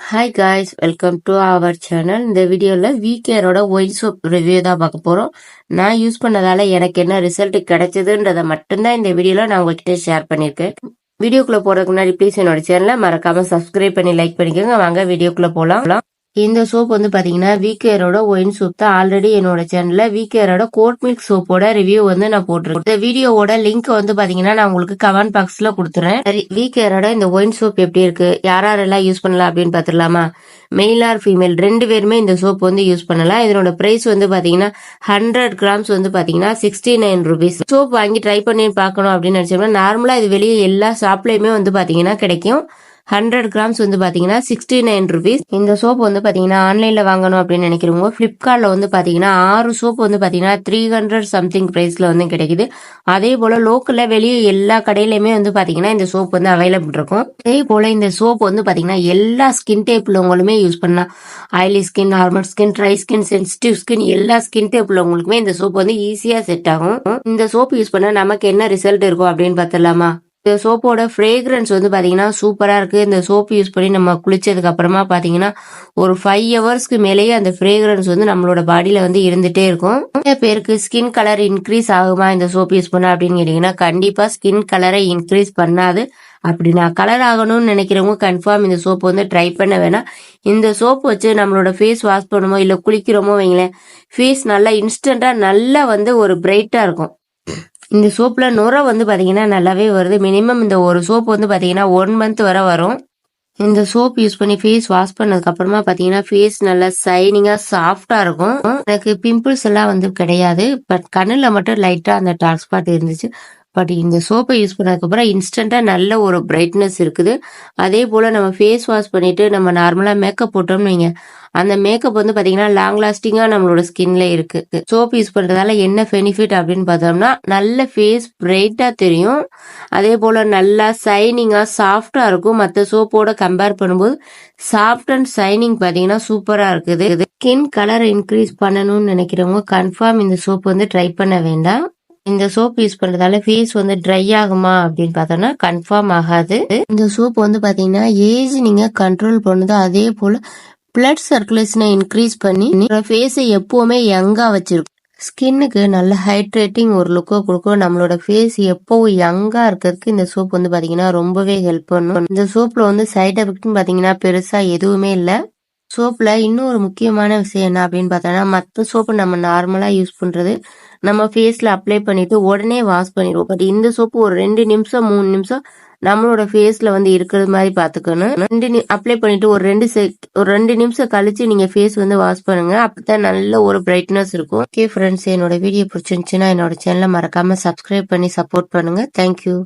Hi guys, welcome to our channel. இந்த வீடியோவில் வீகேரோட while soap review தான் பார்க்க போகிறோம். நான் யூஸ் பண்ணதால எனக்கு என்ன ரிசல்ட் கிடைச்சதுன்றதை மட்டும்தான் இந்த வீடியோவில் நான் உங்ககிட்ட ஷேர் பண்ணியிருக்கேன். வீடியோக்குள்ளே போகிறதுக்கு முன்னாடி ப்ளீஸ் என்னோட சேனலை மறக்காம சப்ஸ்கிரைப் பண்ணி லைக் பண்ணிக்கோங்க. வாங்க வீடியோக்குள்ளே போகலாம். இந்த சோப் வந்து பாத்தீங்கன்னா வீகேரோட ஒயின் சோப் தான். ஆல்ரெடி என்னோட சேனல்ல வீகேரோட கோட் மில்க் சோப்போட ரிவ்யூ வந்து நான் போட்டிருக்கேன். இந்த வீடியோவோட லிங்க் வந்து பாத்தீங்கன்னா நான் உங்களுக்கு கமெண்ட் பாக்ஸ்ல கொடுத்துறேன். சரி, வீகேரோட இந்த ஒயின் சோப் எப்படி இருக்கு, யாரெல்லாம் யூஸ் பண்ணலாம் அப்படின்னு பாத்துடலாமா? மெயில் ஆர் ஃபீமேல் ரெண்டு பேருமே இந்த சோப் வந்து யூஸ் பண்ணலாம். இதனோட பிரைஸ் வந்து பாத்தீங்கன்னா 100 கிராம்ஸ் வந்து பாத்தீங்கன்னா 69 rupees. சோப் வாங்கி ட்ரை பண்ணி பார்க்கணும் அப்படின்னு நினைச்சோம்னா நார்மலா இது வெளியே எல்லா ஷாப்லயுமே வந்து பாத்தீங்கன்னா கிடைக்கும். 100 கிராம்ஸ் வந்து பாத்தீங்கன்னா 69 rupees. இந்த சோப் வந்து பாத்தீங்கன்னா ஆன்லைன்ல வாங்கணும் அப்படின்னு நினைக்கிறவங்க பிளிப்கார்ட்ல வந்து பாத்தீங்கன்னா 6 சோப் வந்து பாத்தீங்கன்னா 300 சம்திங் பிரைஸ்ல வந்து கிடைக்குது. அதே போல லோக்கல்ல வெளியே எல்லா கடையிலுமே வந்து பாத்தீங்கன்னா இந்த சோப் வந்து அவைலபிள் இருக்கும். அதே போல இந்த சோப் வந்து பாத்தீங்கன்னா எல்லா ஸ்கின் டைப் உள்ளவங்களுமே யூஸ் பண்ணலாம். Oily skin, normal skin, dry skin, sensitive skin, எல்லா ஸ்கின் டைப் உள்ளவங்களுக்குமே இந்த சோப் வந்து ஈஸியா செட் ஆகும். இந்த சோப் யூஸ் பண்ணா நமக்கு என்ன ரிசல்ட் இருக்கும் அப்படின்னு பாத்திரலாமா? இந்த சோப்போட ஃப்ரேக்ரன்ஸ் வந்து பாத்தீங்கன்னா சூப்பரா இருக்கு. இந்த சோப் யூஸ் பண்ணி நம்ம குளிச்சதுக்கு அப்புறமா பாத்தீங்கன்னா ஒரு 5 ஹவர்ஸ்க்கு மேலேயே அந்த ஃப்ரேக்ரன்ஸ் வந்து நம்மளோட பாடியில வந்து இருந்துட்டே இருக்கும். நிறைய பேருக்கு ஸ்கின் கலர் இன்க்ரீஸ் ஆகுமா இந்த சோப் யூஸ் பண்ண அப்படின்னு கேட்டீங்கன்னா கண்டிப்பா ஸ்கின் கலரை இன்க்ரீஸ் பண்ணாது. அப்படி நான் கலர் ஆகணும்னு நினைக்கிறவங்க கன்ஃபார்ம் இந்த சோப் வந்து ட்ரை பண்ண வேணாம். இந்த சோப் வச்சு நம்மளோட ஃபேஸ் வாஷ் பண்ணுமோ இல்ல குளிக்கிறோமோ வைங்களேன், ஃபேஸ் நல்லா இன்ஸ்டன்டா நல்லா வந்து ஒரு பிரைட்டா இருக்கும். இந்த சோப்ல நுரை வந்து பாத்தீங்கன்னா நல்லாவே வருது. மினிமம் இந்த ஒரு சோப் வந்து பாத்தீங்கன்னா 1 month வரை வரும். இந்த சோப் யூஸ் பண்ணி ஃபேஸ் வாஷ் பண்ணதுக்கு அப்புறமா பாத்தீங்கன்னா ஃபேஸ் நல்லா சைனிங்கா சாஃப்டா இருக்கும். எனக்கு பிம்பிள்ஸ் எல்லாம் வந்து கிடையாது. பட் கண்ணுல மட்டும் லைட்டா அந்த டார்க் ஸ்பாட் இருந்துச்சு. பட் இந்த சோப்பை யூஸ் பண்ணதுக்கு அப்புறம் இன்ஸ்டன்டா நல்ல ஒரு பிரைட்னஸ் இருக்குது. அதே போல நம்ம ஃபேஸ் வாஷ் பண்ணிட்டு நம்ம நார்மலா மேக்கப் போட்டோம்னு வைங்க, அந்த மேக்கப் வந்து பாத்தீங்கன்னா லாங் லாஸ்டிங்கா நம்மளோட ஸ்கின்ல இருக்கு. சோப் யூஸ் பண்றதால என்ன பெனிஃபிட் அப்படின்னு பார்த்தோம்னா நல்ல ஃபேஸ் பிரைட்டா தெரியும். அதே போல நல்லா சைனிங்கா சாஃப்டா இருக்கும். மற்ற சோப்போட கம்பேர் பண்ணும்போது சாஃப்ட் அண்ட் சைனிங் பாத்தீங்கன்னா சூப்பரா இருக்குது. ஸ்கின் கலர் இன்க்ரீஸ் பண்ணணும்னு நினைக்கிறவங்க கன்ஃபார்ம் இந்த சோப் வந்து ட்ரை பண்ண வேண்டாம். இந்த சோப் யூஸ் பண்றதால ஃபேஸ் வந்து ட்ரை ஆகுமா அப்படின்னு பார்த்தோம்னா கன்ஃபார்ம் ஆகாது. இந்த சோப் வந்து பாத்தீங்கன்னா ஏஜ் நீங்க கண்ட்ரோல் பண்ணுது. அதே போல பிளட் சர்க்குலேஷனை இன்க்ரீஸ் பண்ணி ஃபேஸை எப்பவுமே யங்கா வச்சிருக்கும். ஸ்கின்னுக்கு நல்ல ஹைட்ரேட்டிங் ஒரு லுக்கை கொடுக்கும். நம்மளோட ஃபேஸ் எப்பவும் யங்கா இருக்கிறதுக்கு இந்த சோப் வந்து பாத்தீங்கன்னா ரொம்பவே ஹெல்ப் பண்ணும். இந்த சோப்ல வந்து சைட் எஃபெக்ட்னு பாத்தீங்கன்னா பெருசா எதுவுமே இல்லை. சோப்ல இன்னொரு முக்கியமான விஷயம் என்ன அப்படின்னு பார்த்தோம்னா மற்ற சோப்பு நம்ம நார்மலா யூஸ் பண்றது நம்ம ஃபேஸ்ல அப்ளை பண்ணிட்டு உடனே வாஷ் பண்ணிடுவோம். பட் இந்த சோப்பு ஒரு 2 நிமிஷம் 3 நிமிஷம் நம்மளோட ஃபேஸ்ல வந்து இருக்கிறது மாதிரி பாத்துக்கணும். அப்ளை பண்ணிட்டு ஒரு 2 நிமிஷம் கழிச்சு நீங்க ஃபேஸ் வந்து வாஷ் பண்ணுங்க. அப்பதான் நல்ல ஒரு பிரைட்னஸ் இருக்கும். ஓகே ஃப்ரெண்ட்ஸ், என்னோட வீடியோ பிடிச்சிருந்துச்சுன்னா என்னோட சேனலை மறக்காம சப்ஸ்கிரைப் பண்ணி சப்போர்ட் பண்ணுங்க. தேங்க்யூ.